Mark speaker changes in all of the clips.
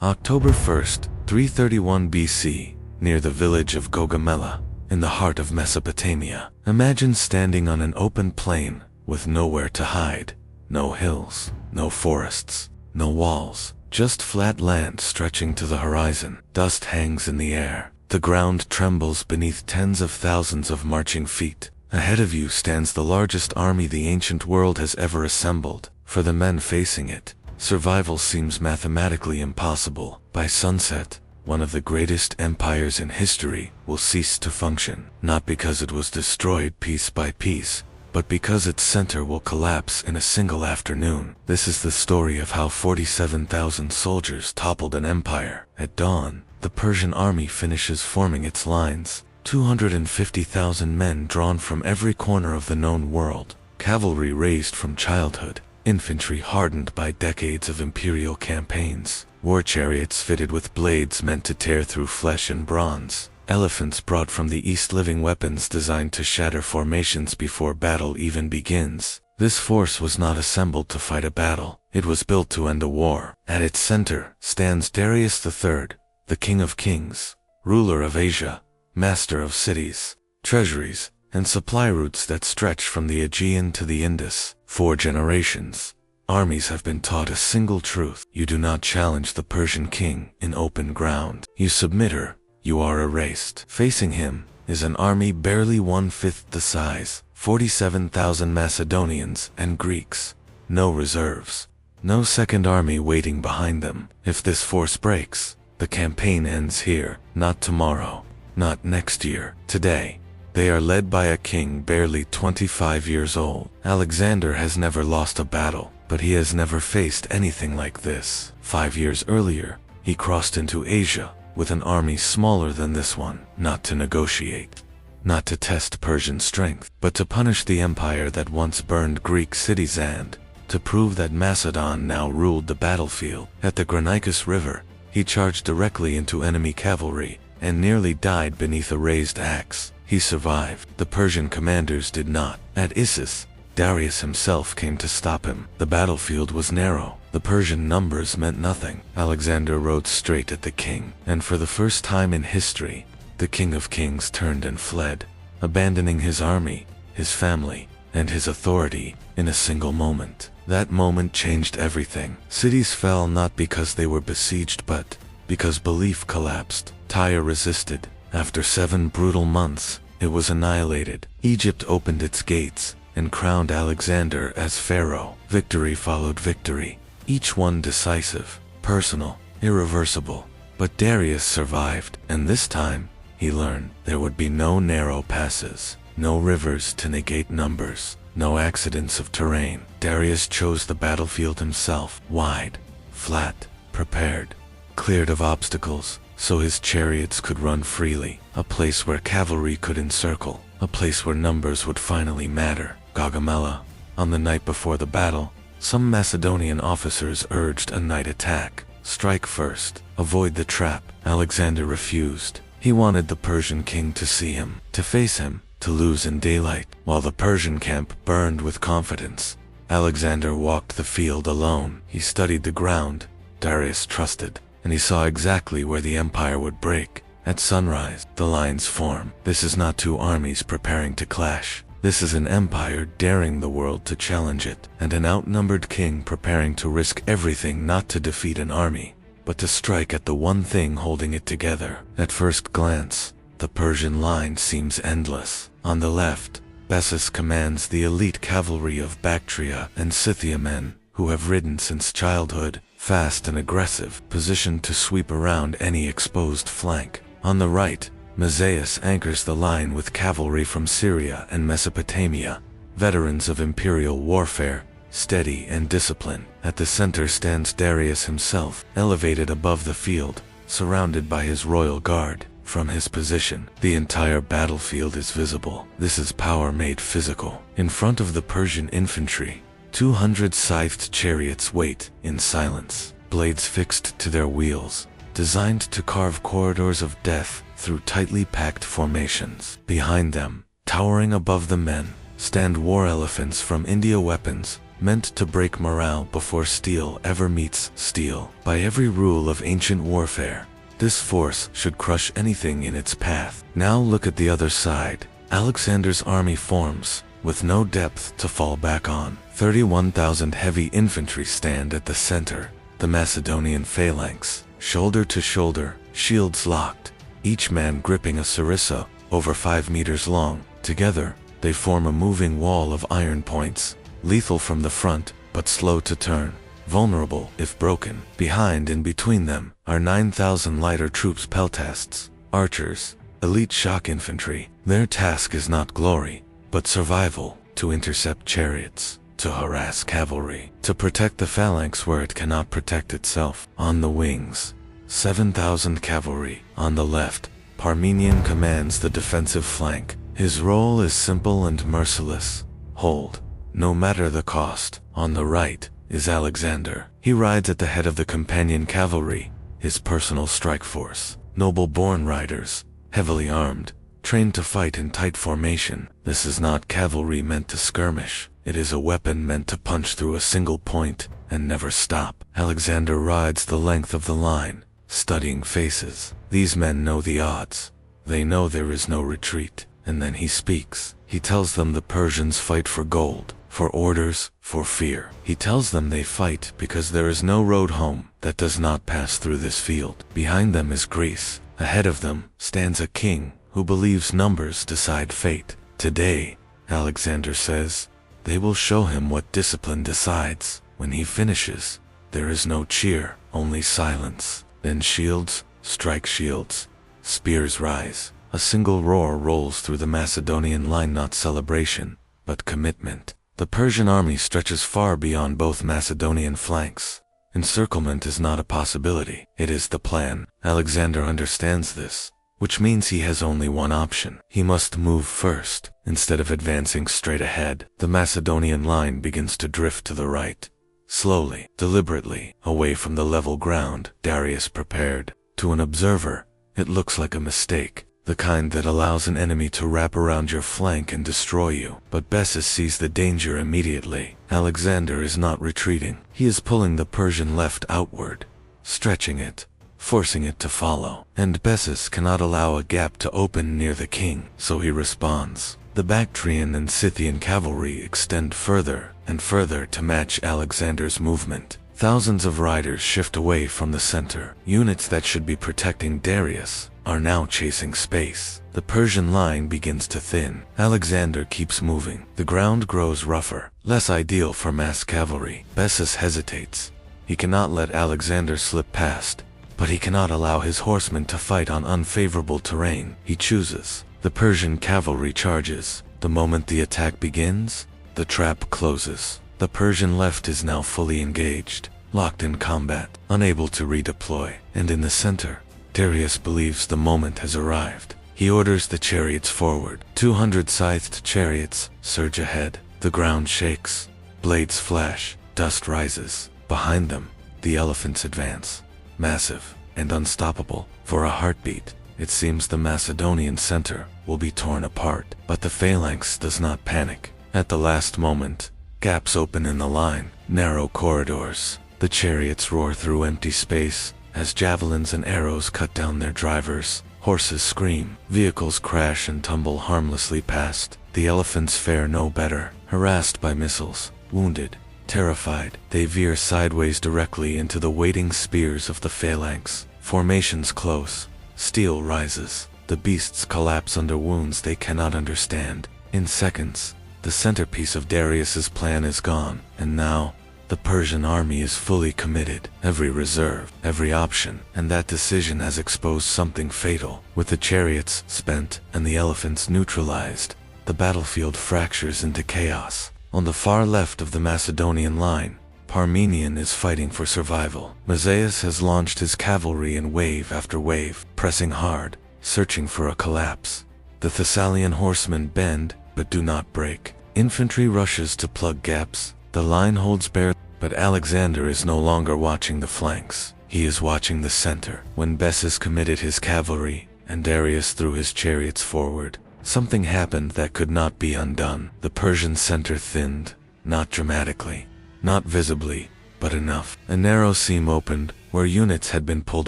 Speaker 1: October 1st, 331 BC, near the village of Gaugamela, in the heart of Mesopotamia. Imagine standing on an open plain, with nowhere to hide. No hills, no forests, no walls, just flat land stretching to the horizon. Dust hangs in the air. The ground trembles beneath tens of thousands of marching feet. Ahead of you stands the largest army the ancient world has ever assembled. For the men facing it, survival seems mathematically impossible. By sunset, one of the greatest empires in history will cease to function, not because it was destroyed piece by piece, but because its center will collapse in a single afternoon. This is the story of how 47,000 soldiers toppled an empire. At dawn, the Persian army finishes forming its lines. 250,000 men drawn from every corner of the known world. Cavalry raised from childhood. Infantry hardened by decades of imperial campaigns. War chariots fitted with blades meant to tear through flesh and bronze. Elephants brought from the east, living weapons designed to shatter formations before battle even begins. This force was not assembled to fight a battle. It was built to end a war. At its center stands Darius III, the King of Kings, ruler of Asia, master of cities, treasuries, and supply routes that stretch from the Aegean to the Indus. For generations, armies have been taught a single truth. You do not challenge the Persian king in open ground. You submit her, you are erased. Facing him is an army barely 1/5 the size, 47,000 Macedonians and Greeks. No reserves, no second army waiting behind them. If this force breaks, the campaign ends here, not tomorrow, not next year, today. They are led by a king barely 25 years old. Alexander has never lost a battle, but he has never faced anything like this. 5 years earlier, he crossed into Asia with an army smaller than this one, not to negotiate, not to test Persian strength, but to punish the empire that once burned Greek cities and to prove that Macedon now ruled the battlefield. At the Granicus River, he charged directly into enemy cavalry and nearly died beneath a raised axe. He survived. The Persian commanders did not. At Issus, Darius himself came to stop him. The battlefield was narrow. The Persian numbers meant nothing. Alexander rode straight at the king, and for the first time in history, the King of Kings turned and fled, abandoning his army, his family, and his authority in a single moment. That moment changed everything. Cities fell not because they were besieged, but because belief collapsed. Tyre resisted. After 7 brutal months, it was annihilated. Egypt opened its gates and crowned Alexander as pharaoh. Victory followed victory, each one decisive, personal, irreversible. But Darius survived, and this time, he learned there would be no narrow passes, no rivers to negate numbers, no accidents of terrain. Darius chose the battlefield himself, wide, flat, prepared, cleared of obstacles, so his chariots could run freely, a place where cavalry could encircle, a place where numbers would finally matter. Gaugamela. On the night before the battle, some Macedonian officers urged a night attack. Strike first, avoid the trap. Alexander refused. He wanted the Persian king to see him, to face him, to lose in daylight. While the Persian camp burned with confidence, Alexander walked the field alone. He studied the ground Darius trusted, and he saw exactly where the empire would break. At sunrise, the lines form. This is not two armies preparing to clash. This is an empire daring the world to challenge it, and an outnumbered king preparing to risk everything not to defeat an army, but to strike at the one thing holding it together. At first glance, the Persian line seems endless. On the left, Bessus commands the elite cavalry of Bactria and Scythia, men who have ridden since childhood, fast and aggressive, positioned to sweep around any exposed flank. On the right, Mazaeus anchors the line with cavalry from Syria and Mesopotamia, veterans of imperial warfare, steady and disciplined. At the center stands Darius himself, elevated above the field, surrounded by his royal guard. From his position, the entire battlefield is visible. This is power made physical. In front of the Persian infantry, 200 scythed chariots wait in silence, blades fixed to their wheels, designed to carve corridors of death through tightly packed formations. Behind them, towering above the men, stand war elephants from India, weapons meant to break morale before steel ever meets steel. By every rule of ancient warfare, this force should crush anything in its path. Now look at the other side. Alexander's army forms, with no depth to fall back on. 31,000 heavy infantry stand at the center, the Macedonian phalanx, shoulder to shoulder, shields locked, each man gripping a sarissa, over 5 meters long. Together, they form a moving wall of iron points, lethal from the front, but slow to turn, vulnerable if broken. Behind and between them are 9,000 lighter troops, peltasts, archers, elite shock infantry. Their task is not glory, but survival, to intercept chariots, to harass cavalry, to protect the phalanx where it cannot protect itself. On the wings, 7,000 cavalry. On the left, Parmenion commands the defensive flank. His role is simple and merciless. Hold, no matter the cost. On the right is Alexander. He rides at the head of the companion cavalry, his personal strike force. Noble-born riders, heavily armed, trained to fight in tight formation. This is not cavalry meant to skirmish. It is a weapon meant to punch through a single point and never stop. Alexander rides the length of the line, studying faces. These men know the odds. They know there is no retreat. And then he speaks. He tells them the Persians fight for gold, for orders, for fear. He tells them they fight because there is no road home that does not pass through this field. Behind them is Greece. Ahead of them stands a king who believes numbers decide fate. Today, Alexander says, they will show him what discipline decides. When he finishes, there is no cheer, only silence. Then shields strike shields. Spears rise. A single roar rolls through the Macedonian line, not celebration, but commitment. The Persian army stretches far beyond both Macedonian flanks. Encirclement is not a possibility. It is the plan. Alexander understands this, which means he has only one option. He must move first, instead of advancing straight ahead. The Macedonian line begins to drift to the right, slowly, deliberately, away from the level ground Darius prepared. To an observer, it looks like a mistake, the kind that allows an enemy to wrap around your flank and destroy you. But Bessus sees the danger immediately. Alexander is not retreating. He is pulling the Persian left outward, stretching it, forcing it to follow. And Bessus cannot allow a gap to open near the king, so he responds. The Bactrian and Scythian cavalry extend further and further to match Alexander's movement. Thousands of riders shift away from the center. Units that should be protecting Darius are now chasing space. The Persian line begins to thin. Alexander keeps moving. The ground grows rougher, less ideal for mass cavalry. Bessus hesitates. He cannot let Alexander slip past, but he cannot allow his horsemen to fight on unfavorable terrain. He chooses. The Persian cavalry charges. The moment the attack begins, the trap closes. The Persian left is now fully engaged, locked in combat, unable to redeploy. And in the center, Darius believes the moment has arrived. He orders the chariots forward. 200 scythed chariots surge ahead. The ground shakes. Blades flash. Dust rises. Behind them, the elephants advance. Massive and unstoppable. For a heartbeat, it seems the Macedonian center will be torn apart. But the phalanx does not panic. At the last moment, gaps open in the line. Narrow corridors. The chariots roar through empty space as javelins and arrows cut down their drivers. Horses scream. Vehicles crash and tumble harmlessly past. The elephants fare no better. Harassed by missiles, wounded, terrified, they veer sideways directly into the waiting spears of the phalanx. Formations close. Steel rises. The beasts collapse under wounds they cannot understand. In seconds, the centerpiece of Darius's plan is gone, and now, the Persian army is fully committed. Every reserve, every option, and that decision has exposed something fatal. With the chariots spent and the elephants neutralized, the battlefield fractures into chaos. On the far left of the Macedonian line, Parmenion is fighting for survival. Mazaeus has launched his cavalry in wave after wave, pressing hard, searching for a collapse. The Thessalian horsemen bend, but do not break. Infantry rushes to plug gaps. The line holds bare, but Alexander is no longer watching the flanks. He is watching the center. When Bessus committed his cavalry, and Darius threw his chariots forward, something happened that could not be undone. The Persian center thinned, not dramatically, not visibly, but enough. A narrow seam opened, where units had been pulled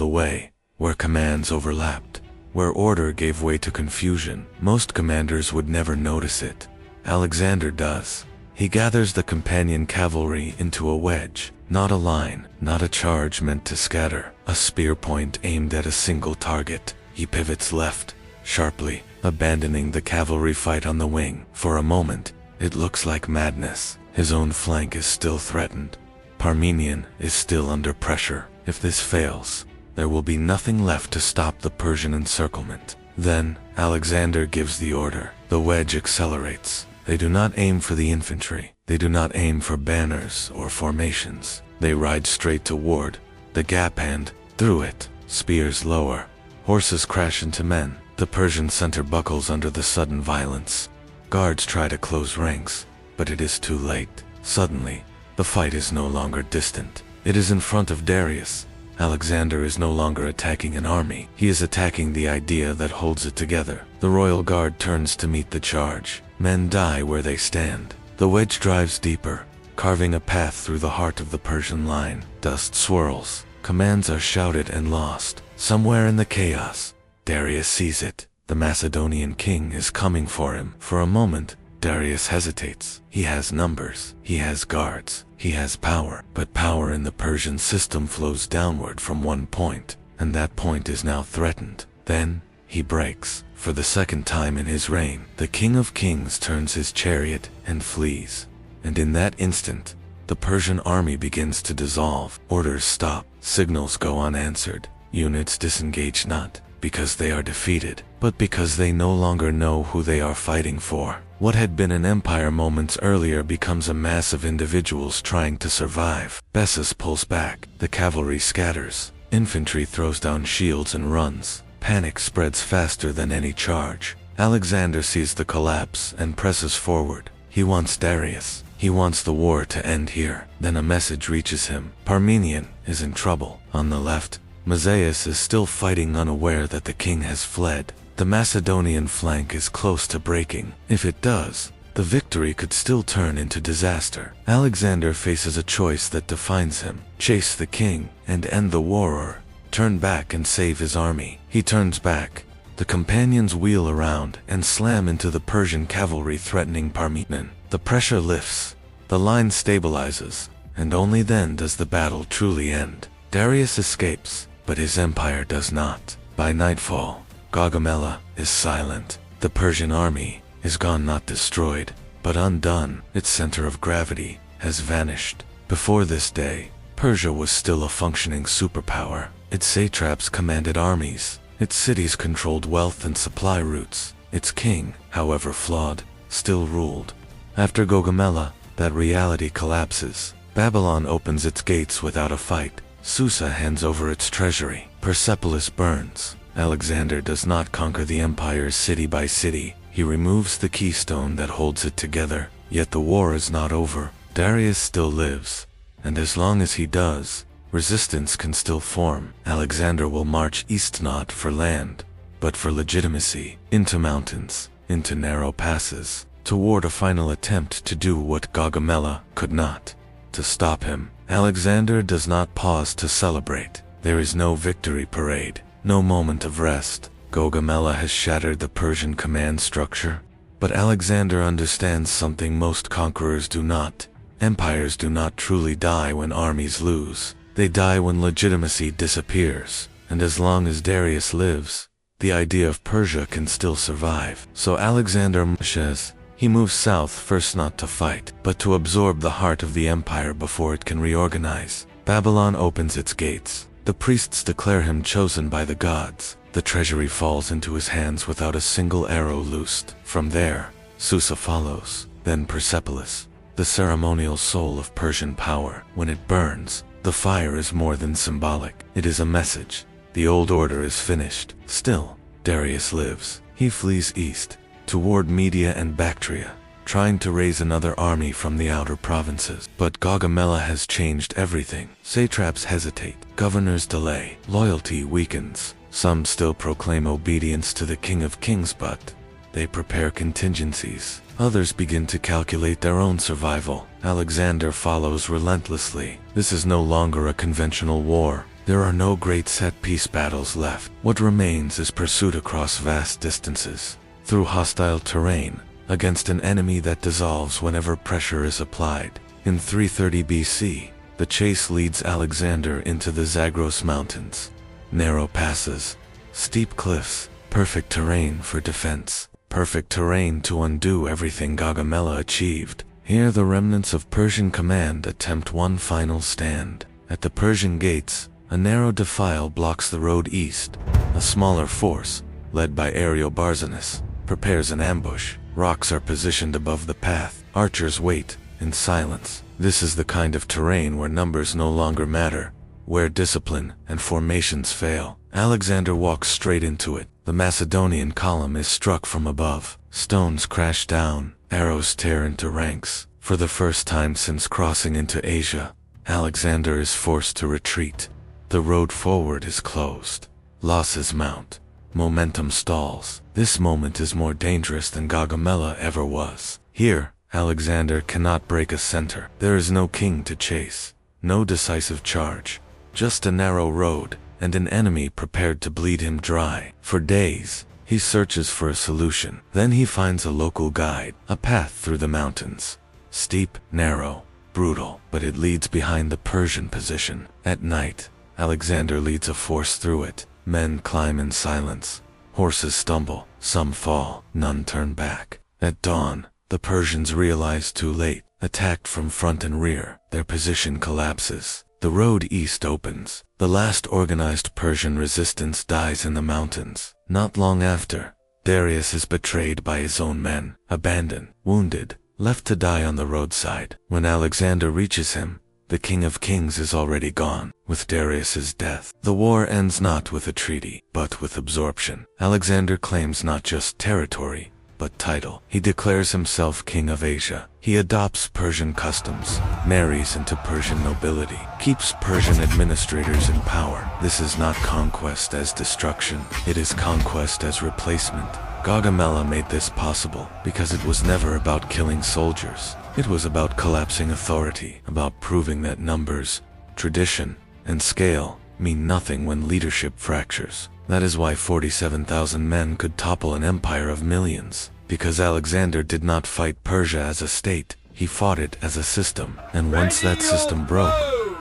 Speaker 1: away, where commands overlapped, where order gave way to confusion. Most commanders would never notice it. Alexander does. He gathers the companion cavalry into a wedge, not a line, not a charge meant to scatter, a spear point aimed at a single target. He pivots left, sharply, abandoning the cavalry fight on the wing. For a moment, it looks like madness. His own flank is still threatened. Parmenion is still under pressure. If this fails, there will be nothing left to stop the Persian encirclement. Then, Alexander gives the order. The wedge accelerates. They do not aim for the infantry. They do not aim for banners or formations. They ride straight toward the gap and, through it, spears lower. Horses crash into men. The Persian center buckles under the sudden violence. Guards try to close ranks, but it is too late. Suddenly, the fight is no longer distant. It is in front of Darius. Alexander is no longer attacking an army. He is attacking the idea that holds it together. The royal guard turns to meet the charge. Men die where they stand. The wedge drives deeper, carving a path through the heart of the Persian line. Dust swirls. Commands are shouted and lost. Somewhere in the chaos, Darius sees it. The Macedonian king is coming for him. For a moment, Darius hesitates. He has numbers. He has guards. He has power. But power in the Persian system flows downward from one point, and that point is now threatened. Then, he breaks. For the second time in his reign, the King of Kings turns his chariot and flees. And in that instant, the Persian army begins to dissolve. Orders stop. Signals go unanswered. Units disengage not because they are defeated, but because they no longer know who they are fighting for. What had been an empire moments earlier becomes a mass of individuals trying to survive. Bessus pulls back. The cavalry scatters. Infantry throws down shields and runs. Panic spreads faster than any charge. Alexander sees the collapse and presses forward. He wants Darius. He wants the war to end here. Then a message reaches him. Parmenion is in trouble. On the left, Mazaeus is still fighting, unaware that the king has fled. The Macedonian flank is close to breaking. If it does, the victory could still turn into disaster. Alexander faces a choice that defines him. Chase the king and end the war, or turn back and save his army. He turns back. The companions wheel around and slam into the Persian cavalry threatening Parmenion. The pressure lifts. The line stabilizes, and only then does the battle truly end. Darius escapes, but his empire does not. By nightfall, Gaugamela is silent. The Persian army is gone, not destroyed, but undone. Its center of gravity has vanished. Before this day, Persia was still a functioning superpower. Its satraps commanded armies. Its cities controlled wealth and supply routes. Its king, however flawed, still ruled. After Gaugamela, that reality collapses. Babylon opens its gates without a fight. Susa hands over its treasury. Persepolis burns. Alexander does not conquer the empire city by city. He removes the keystone that holds it together. Yet the war is not over. Darius still lives, and as long as he does, resistance can still form. Alexander will march east, not for land, but for legitimacy, into mountains, into narrow passes, toward a final attempt to do what Gaugamela could not. To stop him, Alexander does not pause to celebrate. There is no victory parade, no moment of rest. Gaugamela has shattered the Persian command structure, but Alexander understands something most conquerors do not. Empires do not truly die when armies lose. They die when legitimacy disappears. And as long as Darius lives, the idea of Persia can still survive. So Alexander marches. He moves south first, not to fight, but to absorb the heart of the empire before it can reorganize. Babylon opens its gates. The priests declare him chosen by the gods. The treasury falls into his hands without a single arrow loosed. From there, Susa follows, then Persepolis, the ceremonial soul of Persian power. When it burns, the fire is more than symbolic. It is a message. The old order is finished. Still, Darius lives. He flees east, toward Media and Bactria, trying to raise another army from the outer provinces. But Gaugamela has changed everything. Satraps hesitate. Governors delay. Loyalty weakens. Some still proclaim obedience to the King of Kings, but they prepare contingencies. Others begin to calculate their own survival. Alexander follows relentlessly. This is no longer a conventional war. There are no great set-piece battles left. What remains is pursuit across vast distances, through hostile terrain, against an enemy that dissolves whenever pressure is applied. In 330 BC, the chase leads Alexander into the Zagros Mountains. Narrow passes, steep cliffs, perfect terrain for defense, perfect terrain to undo everything Gaugamela achieved. Here the remnants of Persian command attempt one final stand. At the Persian gates, a narrow defile blocks the road east. A smaller force, led by Ariobarzanes, prepares an ambush. Rocks are positioned above the path. Archers wait, in silence. This is the kind of terrain where numbers no longer matter, where discipline and formations fail. Alexander walks straight into it. The Macedonian column is struck from above. Stones crash down, arrows tear into ranks. For the first time since crossing into Asia, Alexander is forced to retreat. The road forward is closed. Losses mount. Momentum stalls. This moment is more dangerous than Gaugamela ever was. Here, Alexander cannot break a center. There is no king to chase, no decisive charge, just a narrow road, and an enemy prepared to bleed him dry. For days, he searches for a solution. Then he finds a local guide, a path through the mountains. Steep, narrow, brutal, but it leads behind the Persian position. At night, Alexander leads a force through it. Men climb in silence. Horses stumble, some fall, none turn back. At dawn, the Persians realize too late. Attacked from front and rear, their position collapses. The road east opens. The last organized Persian resistance dies in the mountains. Not long after, Darius is betrayed by his own men, abandoned, wounded, left to die on the roadside. When Alexander reaches him, the King of Kings is already gone. With Darius's death, the war ends not with a treaty, but with absorption. Alexander claims not just territory, but title. He declares himself king of Asia. He adopts Persian customs, marries into Persian nobility, keeps Persian administrators in power. This is not conquest as destruction, it is conquest as replacement. Gaugamela made this possible because it was never about killing soldiers. It was about collapsing authority, about proving that numbers, tradition, and scale mean nothing when leadership fractures. That is why 47,000 men could topple an empire of millions. Because Alexander did not fight Persia as a state, he fought it as a system. And once that system broke,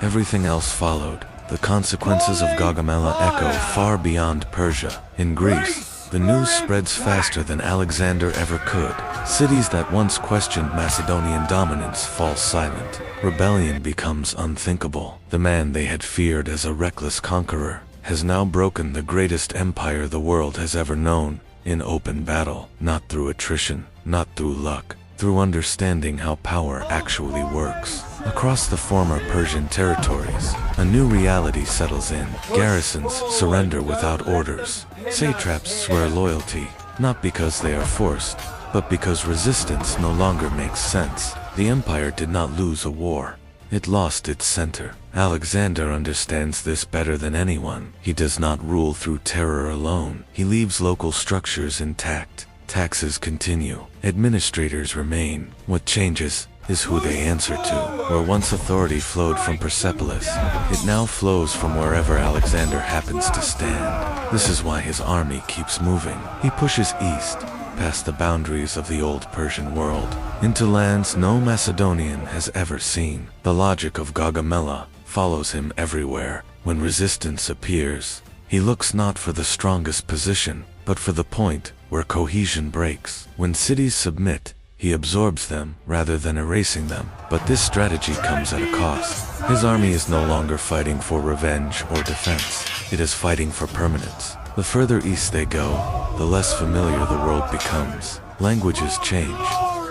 Speaker 1: everything else followed. The consequences of Gaugamela echo far beyond Persia. In Greece, the news spreads faster than Alexander ever could. Cities that once questioned Macedonian dominance fall silent. Rebellion becomes unthinkable. The man they had feared as a reckless conqueror has now broken the greatest empire the world has ever known, in open battle, not through attrition, not through luck, through understanding how power actually works. Across the former Persian territories, a new reality settles in. Garrisons surrender without orders. Satraps swear loyalty, not because they are forced, but because resistance no longer makes sense. The empire did not lose a war. It lost its center. Alexander understands this better than anyone. He does not rule through terror alone. He leaves local structures intact. Taxes continue. Administrators remain. What changes is who they answer to. Where once authority flowed from Persepolis, it now flows from wherever Alexander happens to stand. This is why his army keeps moving. He pushes east, past the boundaries of the old Persian world, into lands no Macedonian has ever seen. The logic of Gaugamela follows him everywhere. When resistance appears, he looks not for the strongest position, but for the point where cohesion breaks. When cities submit, he absorbs them rather than erasing them. But this strategy comes at a cost. His army is no longer fighting for revenge or defense. It is fighting for permanence. The further east they go, the less familiar the world becomes. Languages change.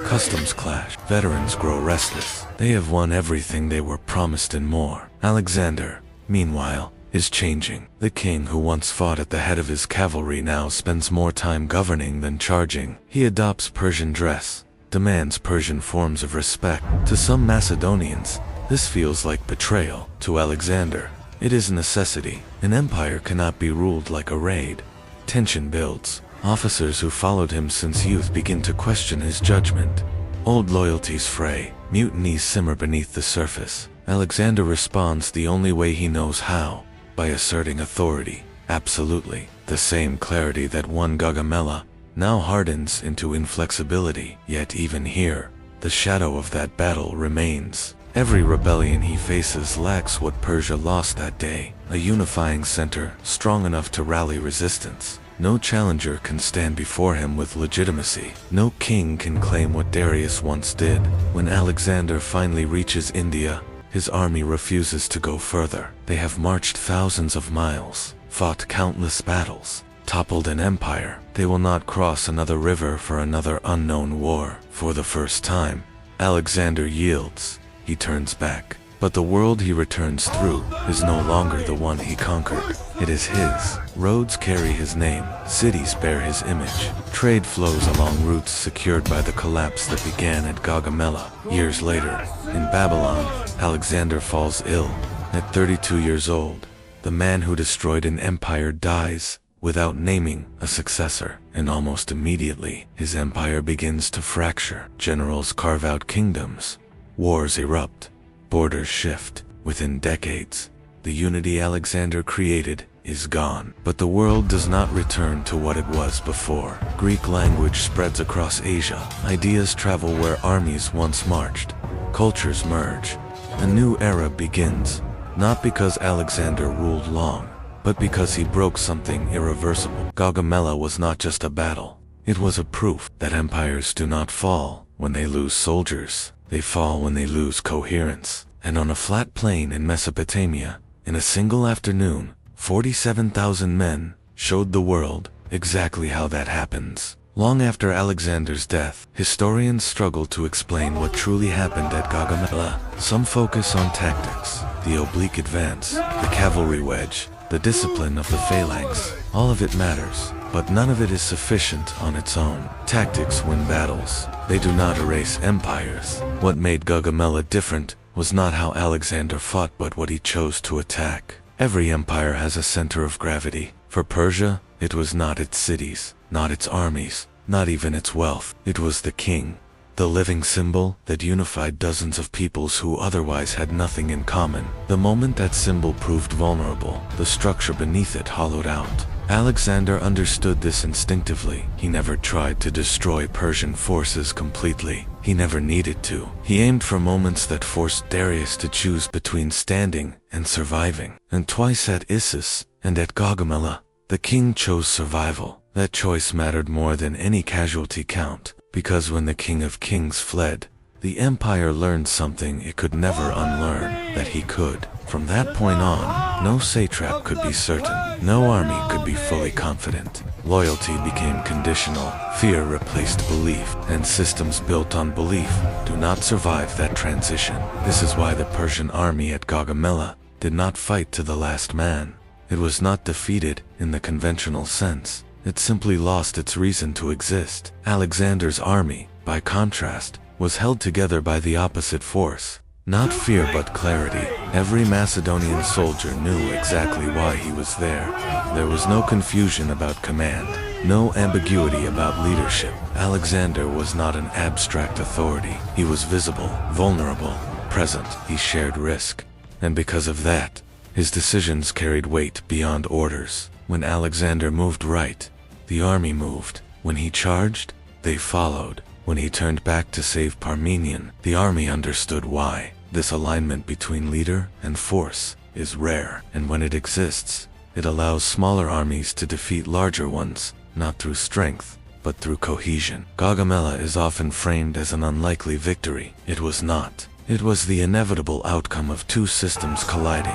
Speaker 1: Customs clash. Veterans grow restless. They have won everything they were promised and more. Alexander, meanwhile, is changing. The king who once fought at the head of his cavalry now spends more time governing than charging. He adopts Persian dress, demands Persian forms of respect. To some Macedonians, this feels like betrayal. To Alexander, it is a necessity. An empire cannot be ruled like a raid. Tension builds. Officers who followed him since youth begin to question his judgment. Old loyalties fray. Mutinies simmer beneath the surface. Alexander responds the only way he knows how, by asserting authority. Absolutely. The same clarity that won Gaugamela now hardens into inflexibility. Yet even here, the shadow of that battle remains. Every rebellion he faces lacks what Persia lost that day, a unifying center strong enough to rally resistance. No challenger can stand before him with legitimacy. No king can claim what Darius once did. When Alexander finally reaches India, his army refuses to go further. They have marched thousands of miles, fought countless battles, toppled an empire. They will not cross another river for another unknown war. For the first time, Alexander yields. He turns back. But the world he returns through is no longer the one he conquered. It is his. Roads carry his name. Cities bear his image. Trade flows along routes secured by the collapse that began at Gaugamela. Years later, in Babylon, Alexander falls ill. At 32 years old, the man who destroyed an empire dies without naming a successor. And almost immediately, his empire begins to fracture. Generals carve out kingdoms. Wars erupt. Borders shift. Within decades, the unity Alexander created is gone. But the world does not return to what it was before. Greek language spreads across Asia. Ideas travel where armies once marched. Cultures merge. A new era begins, not because Alexander ruled long, but because he broke something irreversible. Gaugamela was not just a battle. It was a proof that empires do not fall when they lose soldiers. They fall when they lose coherence. And on a flat plain in Mesopotamia, in a single afternoon, 47,000 men showed the world exactly how that happens. Long after Alexander's death, historians struggle to explain what truly happened at Gaugamela. Some focus on tactics, the oblique advance, the cavalry wedge, the discipline of the phalanx. All of it matters, but none of it is sufficient on its own. Tactics win battles. They do not erase empires. What made Gaugamela different was not how Alexander fought, but what he chose to attack. Every empire has a center of gravity. For Persia, it was not its cities, not its armies, not even its wealth. It was the king, the living symbol that unified dozens of peoples who otherwise had nothing in common. The moment that symbol proved vulnerable, the structure beneath it hollowed out. Alexander understood this instinctively. He never tried to destroy Persian forces completely. He never needed to. He aimed for moments that forced Darius to choose between standing and surviving. And twice at Issus and at Gaugamela, the king chose survival. That choice mattered more than any casualty count, because when the King of Kings fled, the empire learned something it could never unlearn, that he could. From that point on, no satrap could be certain. No army could be fully confident. Loyalty became conditional. Fear replaced belief, and systems built on belief do not survive that transition. This is why the Persian army at Gaugamela did not fight to the last man. It was not defeated in the conventional sense. It simply lost its reason to exist. Alexander's army, by contrast, was held together by the opposite force. Not fear but clarity. Every Macedonian soldier knew exactly why he was there. There was no confusion about command, no ambiguity about leadership. Alexander was not an abstract authority. He was visible, vulnerable, present. He shared risk. And because of that, his decisions carried weight beyond orders. When Alexander moved right, the army moved. When he charged, they followed. When he turned back to save Parmenion, the army understood why. This alignment between leader and force is rare, and when it exists, it allows smaller armies to defeat larger ones, not through strength, but through cohesion. Gaugamela is often framed as an unlikely victory. It was not. It was the inevitable outcome of two systems colliding,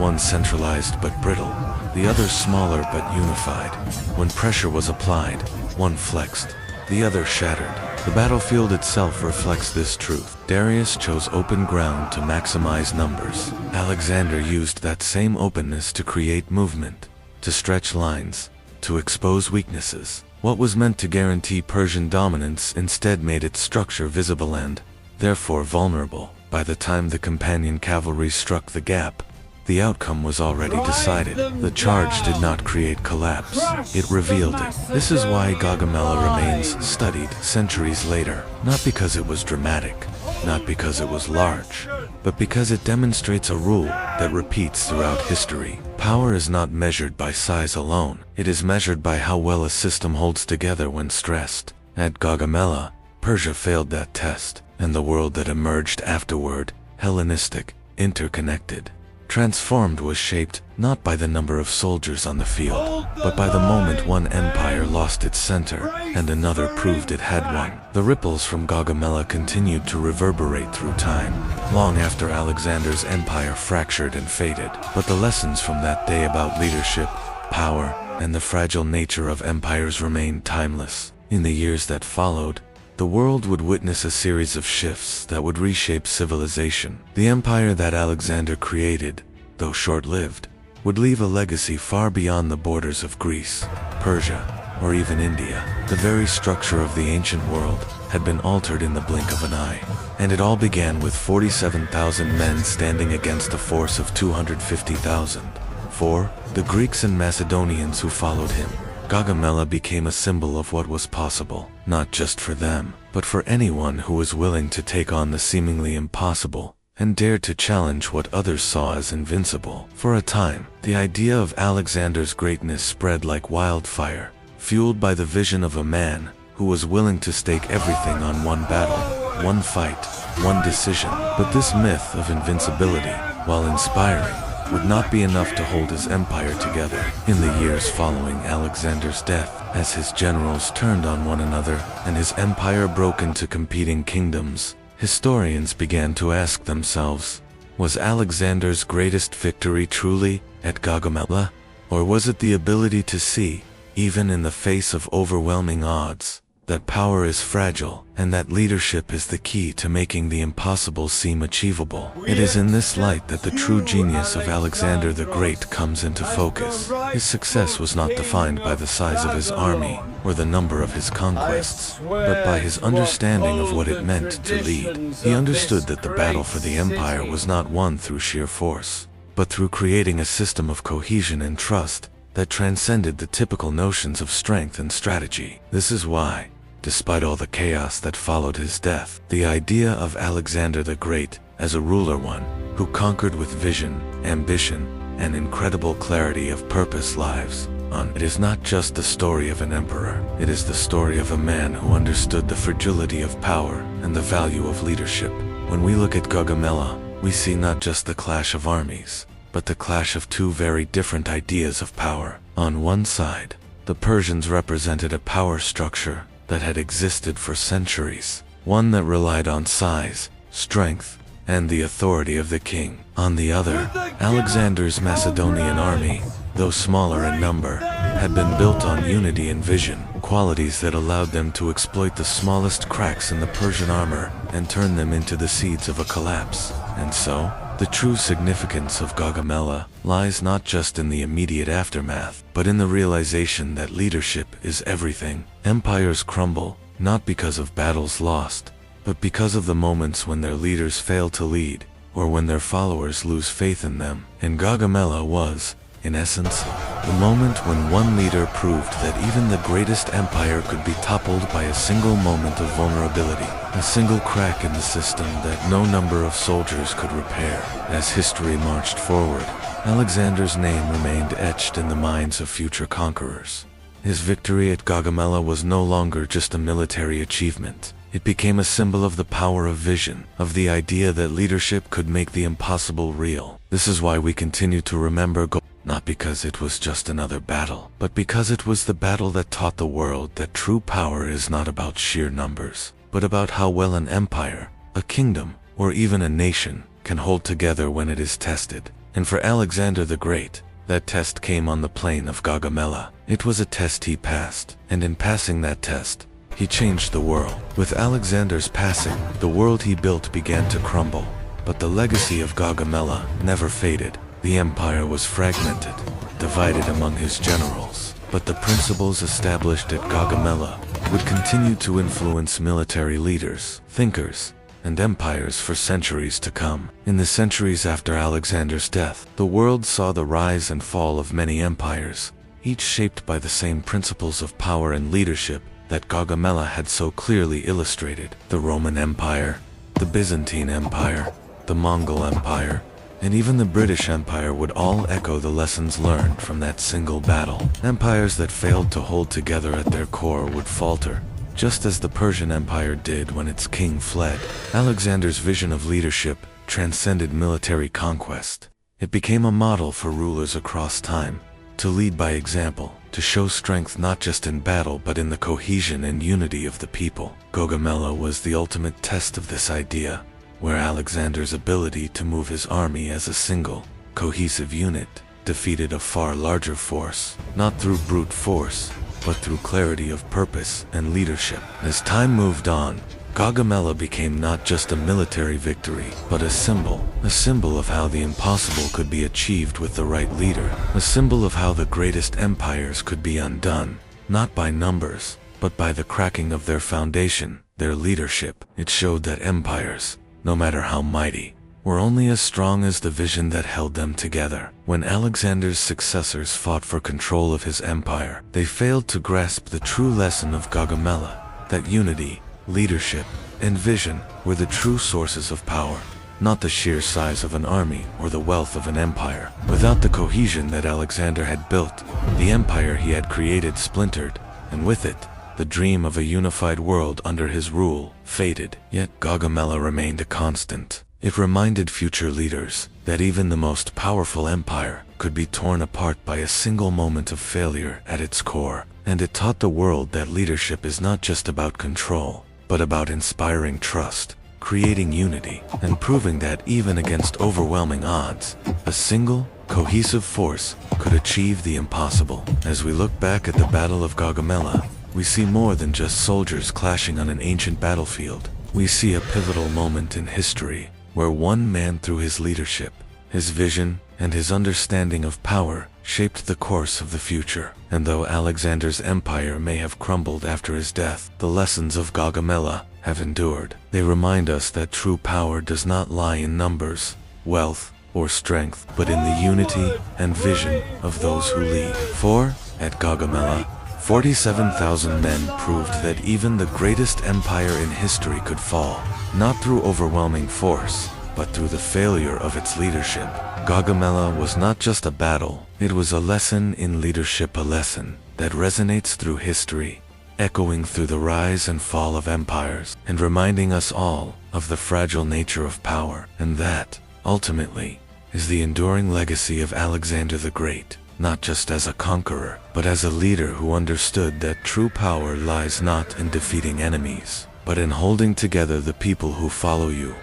Speaker 1: one centralized but brittle, the other smaller but unified. When pressure was applied, one flexed, the other shattered. The battlefield itself reflects this truth. Darius chose open ground to maximize numbers. Alexander used that same openness to create movement, to stretch lines, to expose weaknesses. What was meant to guarantee Persian dominance instead made its structure visible and, therefore, vulnerable. By the time the companion cavalry struck the gap, the outcome was already decided. The charge did not create collapse, it revealed it. This is why Gaugamela remains studied centuries later, not because it was dramatic, not because it was large, but because it demonstrates a rule that repeats throughout history. Power is not measured by size alone, it is measured by how well a system holds together when stressed. At Gaugamela, Persia failed that test, and the world that emerged afterward, Hellenistic, interconnected, transformed, was shaped not by the number of soldiers on the field, but by the moment one empire lost its center and another proved it had one. The ripples from Gaugamela continued to reverberate through time, long after Alexander's empire fractured and faded. But the lessons from that day about leadership, power, and the fragile nature of empires remained timeless. In the years that followed, the world would witness a series of shifts that would reshape civilization. The empire that Alexander created, though short-lived, would leave a legacy far beyond the borders of Greece, Persia, or even India. The very structure of the ancient world had been altered in the blink of an eye, and it all began with 47,000 men standing against a force of 250,000. For the Greeks and Macedonians who followed him, Gaugamela became a symbol of what was possible, not just for them, but for anyone who was willing to take on the seemingly impossible and dared to challenge what others saw as invincible. For a time, the idea of Alexander's greatness spread like wildfire, fueled by the vision of a man who was willing to stake everything on one battle, one fight, one decision. But this myth of invincibility, while inspiring, would not be enough to hold his empire together. In the years following Alexander's death, as his generals turned on one another and his empire broke into competing kingdoms, historians began to ask themselves, was Alexander's greatest victory truly at Gaugamela? Or was it the ability to see, even in the face of overwhelming odds, that power is fragile and that leadership is the key to making the impossible seem achievable? It is in this light that the true genius of Alexander the Great comes into focus. His success was not defined by the size of his army or the number of his conquests, but by his understanding of what it meant to lead. He understood that the battle for the empire was not won through sheer force, but through creating a system of cohesion and trust that transcended the typical notions of strength and strategy. This is why, despite all the chaos that followed his death, the idea of Alexander the Great as a ruler, one who conquered with vision, ambition, and incredible clarity of purpose, lives on. It is not just the story of an emperor, it is the story of a man who understood the fragility of power and the value of leadership. When we look at Gaugamela, we see not just the clash of armies, but the clash of two very different ideas of power. On one side, the Persians represented a power structure that had existed for centuries, one that relied on size, strength, and the authority of the king. On the other, Alexander's Macedonian army, though smaller in number, had been built on unity and vision, qualities that allowed them to exploit the smallest cracks in the Persian armor and turn them into the seeds of a collapse. And so, the true significance of Gaugamela lies not just in the immediate aftermath, but in the realization that leadership is everything. Empires crumble, not because of battles lost, but because of the moments when their leaders fail to lead, or when their followers lose faith in them. And Gaugamela was, in essence, the moment when one leader proved that even the greatest empire could be toppled by a single moment of vulnerability, a single crack in the system that no number of soldiers could repair. As history marched forward, Alexander's name remained etched in the minds of future conquerors. His victory at Gaugamela was no longer just a military achievement. It became a symbol of the power of vision, of the idea that leadership could make the impossible real. This is why we continue to remember Gaugamela, not because it was just another battle, but because it was the battle that taught the world that true power is not about sheer numbers, but about how well an empire, a kingdom, or even a nation can hold together when it is tested. And for Alexander the Great, that test came on the plain of Gaugamela. It was a test he passed, and in passing that test, he changed the world. With Alexander's passing, the world he built began to crumble, but the legacy of Gaugamela never faded. The empire was fragmented, divided among his generals, but the principles established at Gaugamela would continue to influence military leaders, thinkers, and empires for centuries to come. In the centuries after Alexander's death, the world saw the rise and fall of many empires, each shaped by the same principles of power and leadership that Gaugamela had so clearly illustrated. The Roman Empire, The Byzantine Empire, the Mongol Empire, and even the British Empire would all echo the lessons learned from that single battle. Empires that failed to hold together at their core would falter, just as the Persian Empire did when its king fled. Alexander's vision of leadership transcended military conquest. It became a model for rulers across time, to lead by example, to show strength not just in battle but in the cohesion and unity of the people. Gaugamela was the ultimate test of this idea, where Alexander's ability to move his army as a single, cohesive unit defeated a far larger force, not through brute force, but through clarity of purpose and leadership. As time moved on, Gaugamela became not just a military victory, but a symbol of how the impossible could be achieved with the right leader, a symbol of how the greatest empires could be undone, not by numbers, but by the cracking of their foundation, their leadership. It showed that empires, no matter how mighty, were only as strong as the vision that held them together. When Alexander's successors fought for control of his empire, they failed to grasp the true lesson of Gaugamela, that unity, leadership, and vision were the true sources of power, not the sheer size of an army or the wealth of an empire. Without the cohesion that Alexander had built, the empire he had created splintered, and with it, the dream of a unified world under his rule faded. Yet Gaugamela remained a constant. It reminded future leaders that even the most powerful empire could be torn apart by a single moment of failure at its core. And it taught the world that leadership is not just about control, but about inspiring trust, creating unity, and proving that even against overwhelming odds, a single, cohesive force could achieve the impossible. As we look back at the Battle of Gaugamela, we see more than just soldiers clashing on an ancient battlefield. We see a pivotal moment in history, where one man, through his leadership, his vision, and his understanding of power, shaped the course of the future. And though Alexander's empire may have crumbled after his death, the lessons of Gaugamela have endured. They remind us that true power does not lie in numbers, wealth, or strength, but in the unity and vision of those who lead. For, at Gaugamela, 47,000 men proved that even the greatest empire in history could fall, not through overwhelming force, but through the failure of its leadership. Gaugamela was not just a battle, it was a lesson in leadership, a lesson that resonates through history, echoing through the rise and fall of empires, and reminding us all of the fragile nature of power. And that, ultimately, is the enduring legacy of Alexander the Great, not just as a conqueror, but as a leader who understood that true power lies not in defeating enemies, but in holding together the people who follow you.